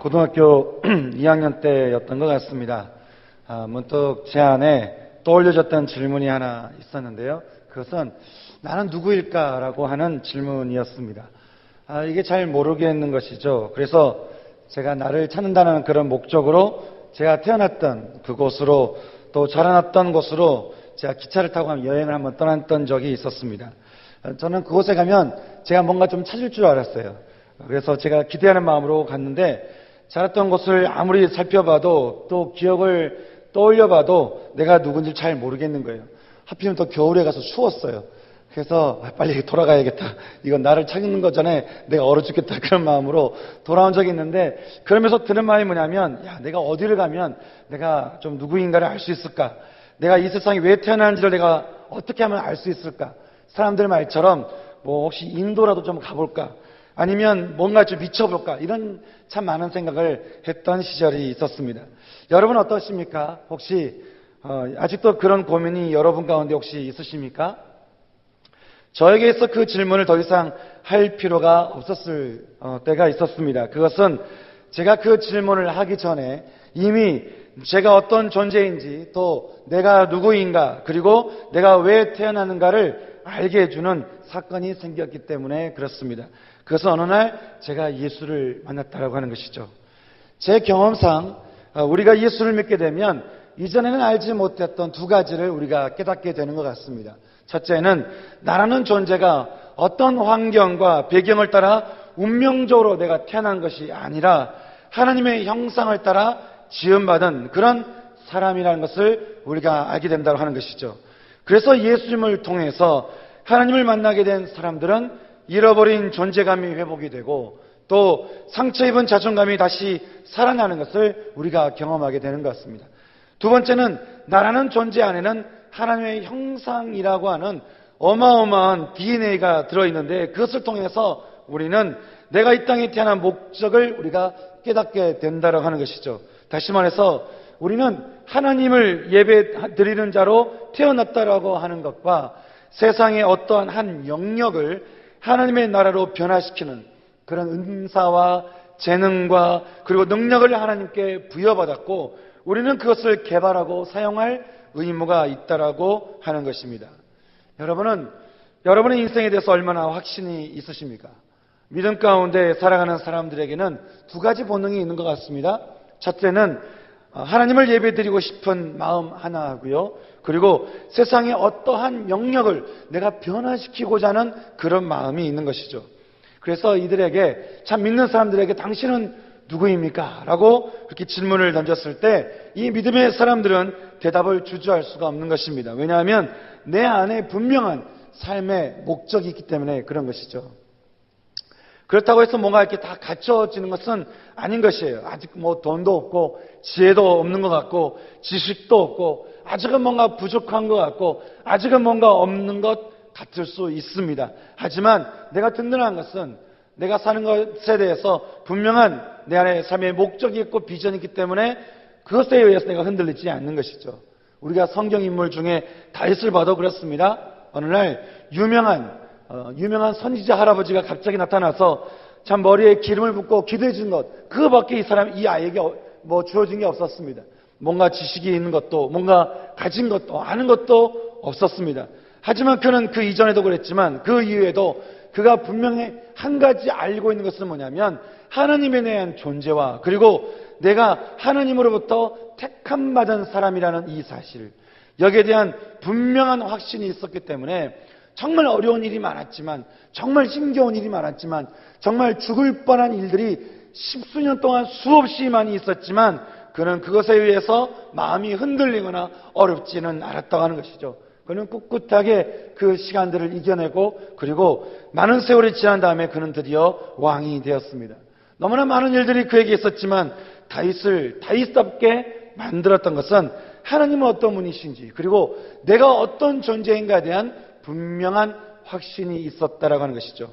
고등학교 2학년 때였던 것 같습니다. 문득 제 안에 떠올려졌던 질문이 하나 있었는데요. 그것은 나는 누구일까라고 하는 질문이었습니다. 이게 잘 모르겠는 것이죠. 그래서 제가 나를 찾는다는 그런 목적으로 제가 태어났던 그곳으로 또 자라났던 곳으로 제가 기차를 타고 여행을 한번 떠났던 적이 있었습니다. 저는 그곳에 가면 제가 뭔가 좀 찾을 줄 알았어요. 그래서 제가 기대하는 마음으로 갔는데 자랐던 곳을 아무리 살펴봐도 또 기억을 떠올려봐도 내가 누군지 잘 모르겠는 거예요. 하필이면 또 겨울에 가서 추웠어요. 그래서 빨리 돌아가야겠다. 이건 나를 찾는 것 전에 내가 얼어 죽겠다. 그런 마음으로 돌아온 적이 있는데, 그러면서 드는 마음이 뭐냐면, 내가 어디를 가면 내가 좀 누구인가를 알 수 있을까? 내가 이 세상에 왜 태어났는지를 내가 어떻게 하면 알 수 있을까? 사람들 말처럼 혹시 인도라도 좀 가볼까? 아니면 뭔가 좀 미쳐볼까? 이런 참 많은 생각을 했던 시절이 있었습니다. 여러분 어떠십니까? 혹시 아직도 그런 고민이 여러분 가운데 혹시 있으십니까? 저에게서 그 질문을 더 이상 할 필요가 없었을 때가 있었습니다. 그것은 제가 그 질문을 하기 전에 이미 제가 어떤 존재인지 또 내가 누구인가 그리고 내가 왜 태어나는가를 알게 해주는 사건이 생겼기 때문에 그렇습니다. 그래서 어느 날 제가 예수를 만났다라고 하는 것이죠. 제 경험상 우리가 예수를 믿게 되면 이전에는 알지 못했던 두 가지를 우리가 깨닫게 되는 것 같습니다. 첫째는 나라는 존재가 어떤 환경과 배경을 따라 운명적으로 내가 태어난 것이 아니라 하나님의 형상을 따라 지음받은 그런 사람이라는 것을 우리가 알게 된다고 하는 것이죠. 그래서 예수님을 통해서 하나님을 만나게 된 사람들은 잃어버린 존재감이 회복이 되고 또 상처 입은 자존감이 다시 살아나는 것을 우리가 경험하게 되는 것 같습니다. 두 번째는 나라는 존재 안에는 하나님의 형상이라고 하는 어마어마한 DNA가 들어있는데 그것을 통해서 우리는 내가 이 땅에 태어난 목적을 우리가 깨닫게 된다고 하는 것이죠. 다시 말해서 우리는 하나님을 예배 드리는 자로 태어났다라고 하는 것과 세상의 어떠한 한 영역을 하나님의 나라로 변화시키는 그런 은사와 재능과 그리고 능력을 하나님께 부여받았고 우리는 그것을 개발하고 사용할 의무가 있다라고 하는 것입니다. 여러분은 여러분의 인생에 대해서 얼마나 확신이 있으십니까? 믿음 가운데 살아가는 사람들에게는 두 가지 본능이 있는 것 같습니다. 첫째는 하나님을 예배드리고 싶은 마음 하나 하고요. 그리고 세상의 어떠한 영역을 내가 변화시키고자 하는 그런 마음이 있는 것이죠. 그래서 이들에게 참 믿는 사람들에게 당신은 누구입니까? 라고 그렇게 질문을 던졌을 때 이 믿음의 사람들은 대답을 주저할 수가 없는 것입니다. 왜냐하면 내 안에 분명한 삶의 목적이 있기 때문에 그런 것이죠. 그렇다고 해서 뭔가 이렇게 다 갖춰지는 것은 아닌 것이에요. 아직 돈도 없고 지혜도 없는 것 같고 지식도 없고 아직은 뭔가 부족한 것 같고 아직은 뭔가 없는 것 같을 수 있습니다. 하지만 내가 든든한 것은 내가 사는 것에 대해서 분명한 내 안에 삶의 목적이 있고 비전이 있기 때문에 그것에 의해서 내가 흔들리지 않는 것이죠. 우리가 성경 인물 중에 다윗을 봐도 그렇습니다. 어느 날 유명한 선지자 할아버지가 갑자기 나타나서 참 머리에 기름을 붓고 기도해 준 것 그거밖에 이 아이에게 주어진 게 없었습니다. 뭔가 지식이 있는 것도 뭔가 가진 것도 아는 것도 없었습니다. 하지만 그는 그 이전에도 그랬지만 그 이후에도 그가 분명히 한 가지 알고 있는 것은 뭐냐면 하나님에 대한 존재와 그리고 내가 하나님으로부터 택함 받은 사람이라는 이 사실 여기에 대한 분명한 확신이 있었기 때문에 정말 어려운 일이 많았지만 정말 힘겨운 일이 많았지만 정말 죽을 뻔한 일들이 십수년 동안 수없이 많이 있었지만 그는 그것에 의해서 마음이 흔들리거나 어렵지는 않았다고 하는 것이죠. 그는 꿋꿋하게 그 시간들을 이겨내고 그리고 많은 세월이 지난 다음에 그는 드디어 왕이 되었습니다. 너무나 많은 일들이 그에게 있었지만 다윗답게 만들었던 것은 하나님은 어떤 분이신지 그리고 내가 어떤 존재인가에 대한 분명한 확신이 있었다라고 하는 것이죠.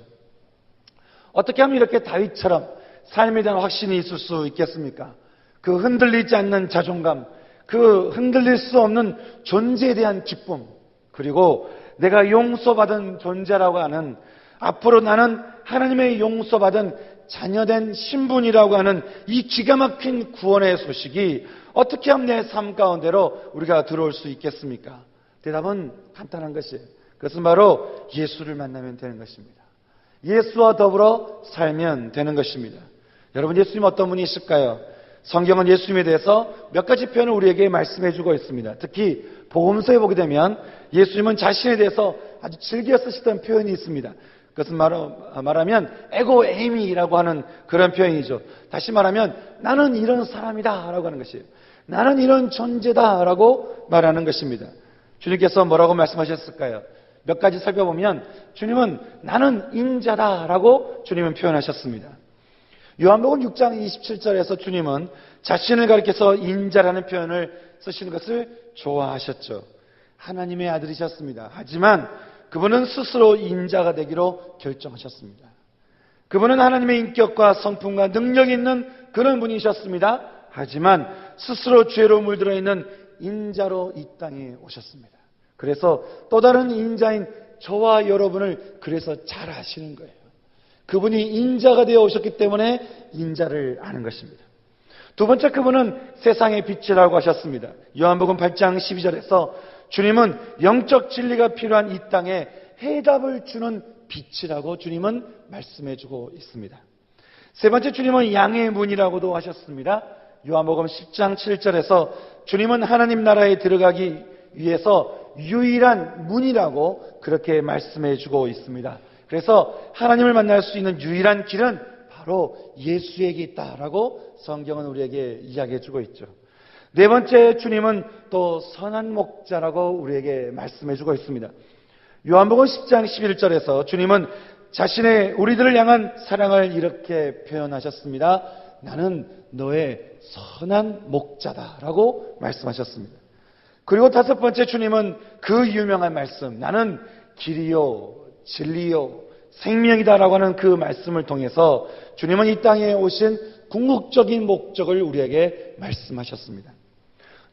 어떻게 하면 이렇게 다윗처럼 삶에 대한 확신이 있을 수 있겠습니까? 그 흔들리지 않는 자존감, 그 흔들릴 수 없는 존재에 대한 기쁨, 그리고 내가 용서받은 존재라고 하는 앞으로 나는 하나님의 용서받은 자녀된 신분이라고 하는 이 기가 막힌 구원의 소식이 어떻게 하면 내 삶 가운데로 우리가 들어올 수 있겠습니까? 대답은 간단한 것이에요. 그것은 바로 예수를 만나면 되는 것입니다. 예수와 더불어 살면 되는 것입니다. 여러분, 예수님 어떤 분이 있을까요? 성경은 예수님에 대해서 몇 가지 표현을 우리에게 말씀해 주고 있습니다. 특히 복음서에 보게 되면 예수님은 자신에 대해서 아주 즐겨 쓰시던 표현이 있습니다. 그것은 말하면 에고 에이미라고 하는 그런 표현이죠. 다시 말하면 나는 이런 사람이다 라고 하는 것이에요. 나는 이런 존재다 라고 말하는 것입니다. 주님께서 뭐라고 말씀하셨을까요? 몇 가지 살펴보면 주님은 나는 인자다 라고 주님은 표현하셨습니다. 요한복음 6장 27절에서 주님은 자신을 가리켜서 인자라는 표현을 쓰시는 것을 좋아하셨죠. 하나님의 아들이셨습니다. 하지만 그분은 스스로 인자가 되기로 결정하셨습니다. 그분은 하나님의 인격과 성품과 능력이 있는 그런 분이셨습니다. 하지만 스스로 죄로 물들어 있는 인자로 이 땅에 오셨습니다. 그래서 또 다른 인자인 저와 여러분을 그래서 잘 아시는 거예요. 그분이 인자가 되어 오셨기 때문에 인자를 아는 것입니다. 두 번째, 그분은 세상의 빛이라고 하셨습니다. 요한복음 8장 12절에서 주님은 영적 진리가 필요한 이 땅에 해답을 주는 빛이라고 주님은 말씀해 주고 있습니다. 세 번째, 주님은 양의 문이라고도 하셨습니다. 요한복음 10장 7절에서 주님은 하나님 나라에 들어가기 위해서 유일한 문이라고 그렇게 말씀해 주고 있습니다. 그래서 하나님을 만날 수 있는 유일한 길은 바로 예수에게 있다라고 성경은 우리에게 이야기해 주고 있죠. 네 번째, 주님은 또 선한 목자라고 우리에게 말씀해 주고 있습니다. 요한복음 10장 11절에서 주님은 자신의 우리들을 향한 사랑을 이렇게 표현하셨습니다. 나는 너의 선한 목자다라고 말씀하셨습니다. 그리고 다섯 번째, 주님은 그 유명한 말씀, 나는 길이요 진리요 생명이다라고 하는 그 말씀을 통해서 주님은 이 땅에 오신 궁극적인 목적을 우리에게 말씀하셨습니다.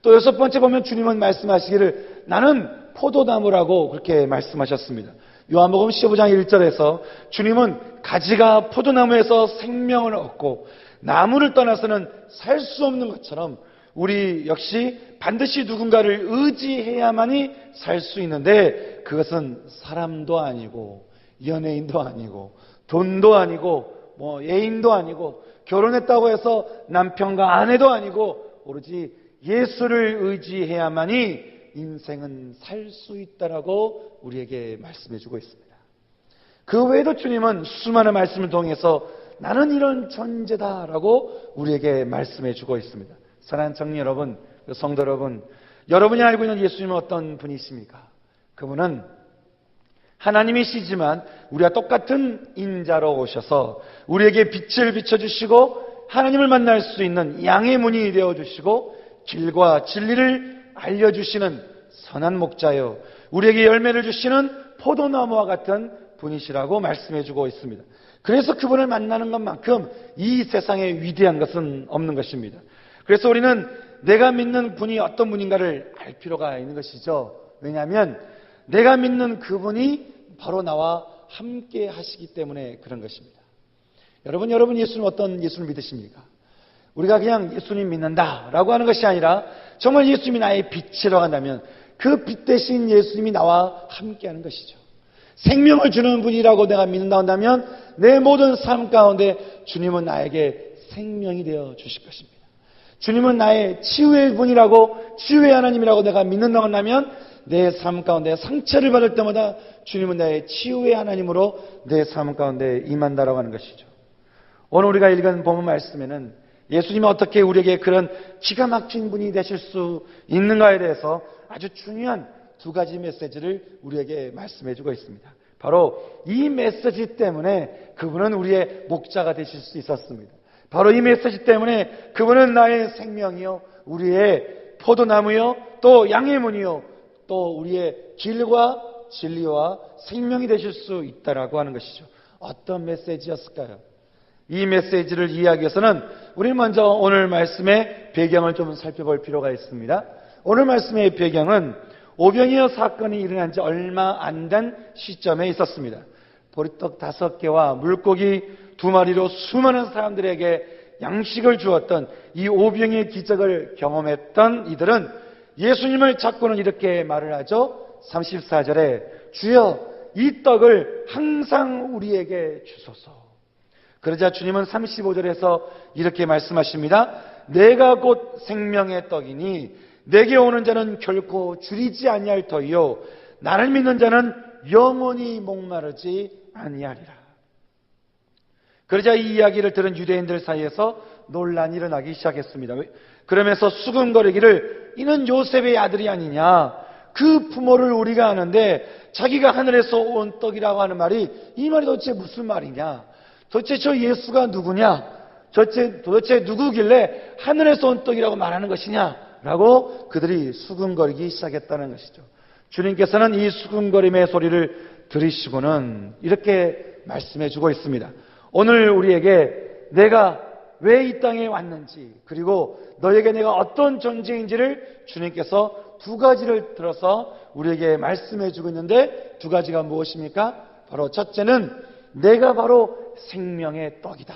또 여섯 번째 보면 주님은 말씀하시기를 나는 포도나무라고 그렇게 말씀하셨습니다. 요한복음 15장 1절에서 주님은 가지가 포도나무에서 생명을 얻고 나무를 떠나서는 살 수 없는 것처럼 우리 역시 반드시 누군가를 의지해야만이 살 수 있는데 그것은 사람도 아니고 연예인도 아니고 돈도 아니고 애인도 아니고 결혼했다고 해서 남편과 아내도 아니고 오로지 예수를 의지해야만이 인생은 살 수 있다라고 우리에게 말씀해 주고 있습니다. 그 외에도 주님은 수많은 말씀을 통해서 나는 이런 존재다라고 우리에게 말씀해 주고 있습니다. 사랑하는 청년 여러분, 성도 여러분, 여러분이 알고 있는 예수님은 어떤 분이십니까? 그분은 하나님이시지만 우리와 똑같은 인자로 오셔서 우리에게 빛을 비춰주시고 하나님을 만날 수 있는 양의 문이 되어주시고 길과 진리를 알려주시는 선한 목자요, 우리에게 열매를 주시는 포도나무와 같은 분이시라고 말씀해주고 있습니다. 그래서 그분을 만나는 것만큼 이 세상에 위대한 것은 없는 것입니다. 그래서 우리는 내가 믿는 분이 어떤 분인가를 알 필요가 있는 것이죠. 왜냐하면 내가 믿는 그분이 바로 나와 함께 하시기 때문에 그런 것입니다. 여러분 예수님 어떤 예수를 믿으십니까? 우리가 그냥 예수님 믿는다라고 하는 것이 아니라 정말 예수님이 나의 빛이라고 한다면 그 빛 대신 예수님이 나와 함께 하는 것이죠. 생명을 주는 분이라고 내가 믿는다 한다면 내 모든 삶 가운데 주님은 나에게 생명이 되어 주실 것입니다. 주님은 나의 치유의 분이라고, 치유의 하나님이라고 내가 믿는다고 한다면 내 삶 가운데 상처를 받을 때마다 주님은 나의 치유의 하나님으로 내 삶 가운데 임한다라고 하는 것이죠. 오늘 우리가 읽은 본문 말씀에는 예수님이 어떻게 우리에게 그런 기가 막힌 분이 되실 수 있는가에 대해서 아주 중요한 두 가지 메시지를 우리에게 말씀해 주고 있습니다. 바로 이 메시지 때문에 그분은 우리의 목자가 되실 수 있었습니다. 바로 이 메시지 때문에 그분은 나의 생명이요, 우리의 포도나무요, 또 양의 문이요, 또 우리의 길과 진리와 생명이 되실 수 있다라고 하는 것이죠. 어떤 메시지였을까요? 이 메시지를 이해하기 위해서는 우리 먼저 오늘 말씀의 배경을 좀 살펴볼 필요가 있습니다. 오늘 말씀의 배경은 오병이어 사건이 일어난 지 얼마 안 된 시점에 있었습니다. 보리떡 5개와 물고기 2마리로 수많은 사람들에게 양식을 주었던 이 오병이의 기적을 경험했던 이들은 예수님을 찾고는 이렇게 말을 하죠. 34절에 주여 이 떡을 항상 우리에게 주소서. 그러자 주님은 35절에서 이렇게 말씀하십니다. 내가 곧 생명의 떡이니 내게 오는 자는 결코 줄이지 아니할 터이요 나를 믿는 자는 영원히 목마르지 아니하리라. 그러자 이 이야기를 들은 유대인들 사이에서 논란이 일어나기 시작했습니다. 그러면서 수근거리기를 이는 요셉의 아들이 아니냐, 그 부모를 우리가 아는데 자기가 하늘에서 온 떡이라고 하는 말이 이 말이 도대체 무슨 말이냐, 도대체 저 예수가 누구냐, 도대체 누구길래 하늘에서 온 떡이라고 말하는 것이냐 라고 그들이 수근거리기 시작했다는 것이죠. 주님께서는 이 수근거림의 소리를 들으시고는 이렇게 말씀해 주고 있습니다. 오늘 우리에게 내가 왜 이 땅에 왔는지, 그리고 너에게 내가 어떤 존재인지를 주님께서 2가지를 들어서 우리에게 말씀해 주고 있는데, 2가지가 무엇입니까? 바로 첫째는 내가 바로 생명의 떡이다.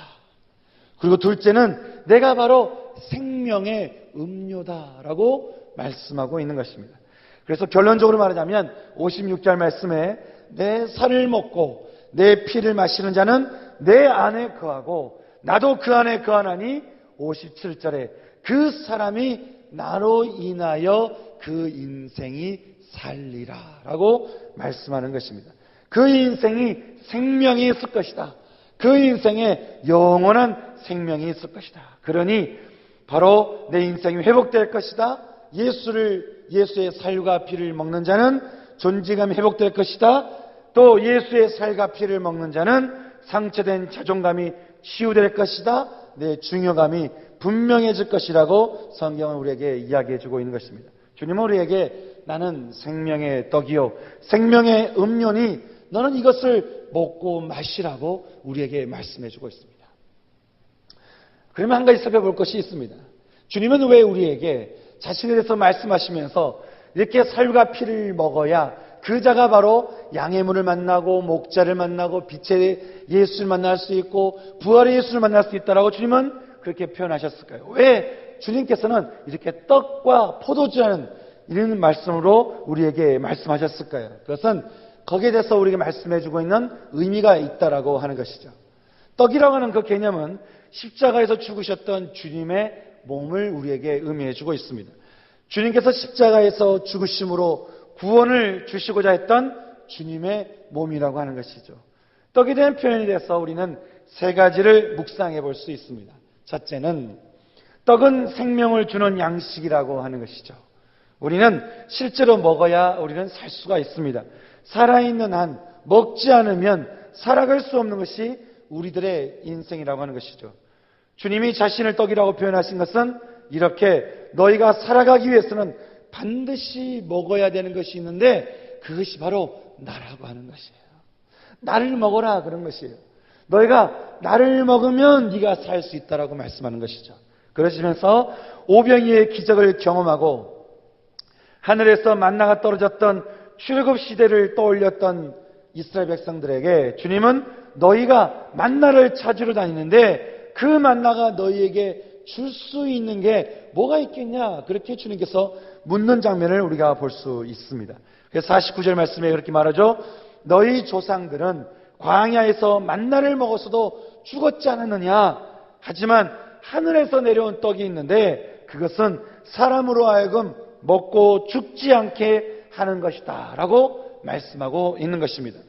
그리고 둘째는 내가 바로 생명의 음료다라고 말씀하고 있는 것입니다. 그래서 결론적으로 말하자면 56절 말씀에 내 살을 먹고 내 피를 마시는 자는 내 안에 거하고 나도 그 안에 거하나니 57절에 그 사람이 나로 인하여 그 인생이 살리라 라고 말씀하는 것입니다. 그 인생이 생명이 있을 것이다. 그 인생에 영원한 생명이 있을 것이다. 그러니 바로 내 인생이 회복될 것이다. 예수의 살과 피를 먹는 자는 존재감이 회복될 것이다. 또 예수의 살과 피를 먹는 자는 상처된 자존감이 치유될 것이다. 내 중요감이 분명해질 것이라고 성경은 우리에게 이야기해 주고 있는 것입니다. 주님은 우리에게 나는 생명의 떡이요 생명의 음료니 너는 이것을 먹고 마시라고 우리에게 말씀해 주고 있습니다. 그러면 한 가지 살펴볼 것이 있습니다. 주님은 왜 우리에게 자신에 대해서 말씀하시면서 이렇게 살과 피를 먹어야 그 자가 바로 양의 문을 만나고 목자를 만나고 빛의 예수를 만날 수 있고 부활의 예수를 만날 수 있다라고 주님은 그렇게 표현하셨을까요? 왜 주님께서는 이렇게 떡과 포도주라는 이런 말씀으로 우리에게 말씀하셨을까요? 그것은 거기에 대해서 우리에게 말씀해주고 있는 의미가 있다라고 하는 것이죠. 떡이라고 하는 그 개념은 십자가에서 죽으셨던 주님의 몸을 우리에게 의미해주고 있습니다. 주님께서 십자가에서 죽으심으로 구원을 주시고자 했던 주님의 몸이라고 하는 것이죠. 떡에 대한 표현에 대해서 우리는 3가지를 묵상해 볼 수 있습니다. 첫째는 떡은 생명을 주는 양식이라고 하는 것이죠. 우리는 실제로 먹어야 우리는 살 수가 있습니다. 살아있는 한 먹지 않으면 살아갈 수 없는 것이 우리들의 인생이라고 하는 것이죠. 주님이 자신을 떡이라고 표현하신 것은 이렇게 너희가 살아가기 위해서는 반드시 먹어야 되는 것이 있는데 그것이 바로 나라고 하는 것이에요. 나를 먹어라 그런 것이에요. 너희가 나를 먹으면 네가 살 수 있다라고 말씀하는 것이죠. 그러시면서 오병이의 기적을 경험하고 하늘에서 만나가 떨어졌던 출애굽 시대를 떠올렸던 이스라엘 백성들에게 주님은 너희가 만나를 찾으러 다니는데 그 만나가 너희에게 줄 수 있는 게 뭐가 있겠냐 그렇게 주님께서 묻는 장면을 우리가 볼 수 있습니다. 그래서 49절 말씀에 그렇게 말하죠. 너희 조상들은 광야에서 만나를 먹었어도 죽었지 않았느냐. 하지만 하늘에서 내려온 떡이 있는데 그것은 사람으로 하여금 먹고 죽지 않게 하는 것이다 라고 말씀하고 있는 것입니다.